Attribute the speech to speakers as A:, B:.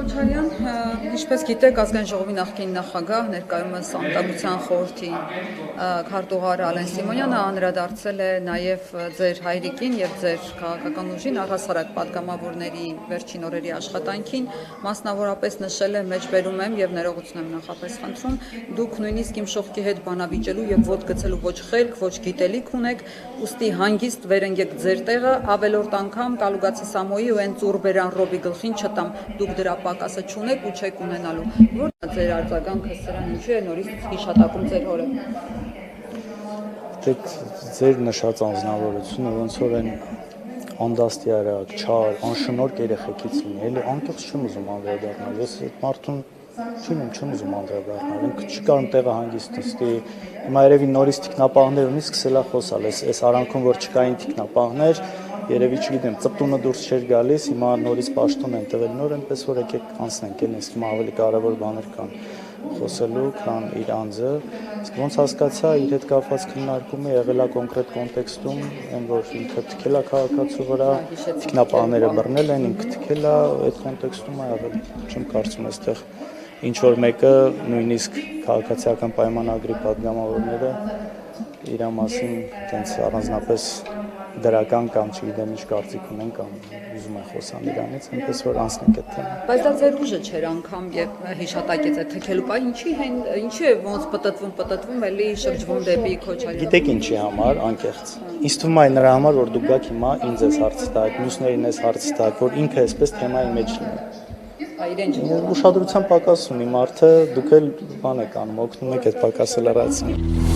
A: Քոչարյան, ինչպես գիտեք, ազգային ժողովի նախկին նախագահ, ներկայումս Անվտանգության խորհրդի քարտուղար Ալեն Սիմոնյանը անդրադարձել է նաև ձեր հայրիկին եւ ձեր քաղաքական ուժին առհասարակ պատգամավորների վերջին օրերի աշխատանքին, մասնավորապես նշել է մեջբերում եմ եւ ներողություն եմ նախապես խնդրում, դուք նույնիսկ իմ շողքի հետ բանավիճելու եւ ոտ գցելու ոչ խելք, ոչ գիտելիք ունեք, ուստի հանգիստ վերընկեք ձեր տեղը, ավելորդ անգամ Կալուգացի Սամոյի ու այն ծուրբերան Ռոբի գլխին չտամ, դուք դրա պակասը չունեք ու չեք ունենալու։ Ո՞րն է ձեր արձագանքը սրան, ինչու է նորից հիշատակում ձեր հորը։
B: Դեք ձեր նշած անձնավորությունը ոնց որ այն անդաստիարակ, չար, անշնորհք երեխեքից լինի, էլի անկեղծ չեմ ուզում անդրադառնալ, ես այդ մարդուն չեմ ուզում անդրադառնալ, ինքը չկար տեղը հանգիստ նստի, հիմա երևի նորից թիկնապահներ ունի, սկսել է խոսալ, այս արանքում որ չկային թիկնապահներ, երևի չգիտեմ, ծպտունը դուրս չէր գալիս, հիմա նորից պաշտոն են տվել նոր, այնպես որ եկեք անցնենք, էլ ինձ թվում ավելի կարևոր բաներ կան խոսելու, քան իր անձը, իսկ ոնց հասկացա, իր հետ կապված քննարկումը եղել է կոնկրետ կոնտեքստում, այն որ ինքը թքել է քաղաքացու վրա, թիկնապահները բռնել են, ինքը թքել է, այդ կոնտեքստում է եղել, չեմ կարծում այստեղ ինչ որ մեկը նույնիսկ քաղաքացիական պայմանագրի պատգամավորները իր մասին տենց առանձնապես դրական կամ չգիտեմ ինչ կարծիք ունեն կամ ուզում են խոսան իրանից, այնպես որ անցնենք այդ թեման։
A: Բայց դա ձեր ուժը չէր անգամ եւ հիշատակեց այդ թքելու պահ, ինչի է ոնց պտտվում, էլի շրջվում դեպի Քոչարյան։
B: Գիտեք ինչի համար, անկեղծ։ Ինձ թվում է նրա համար, որ դուք գաք հիմա ինձ ես հարց տակ, մյուսներին ես հարց տակ, որ ինքը այսպես թեմայի մեջ լինի։ Ուշադրության պակաս ունի մարդը, դուք էլ բան եք անում, օգնում եք այդ պակասը լրացնել։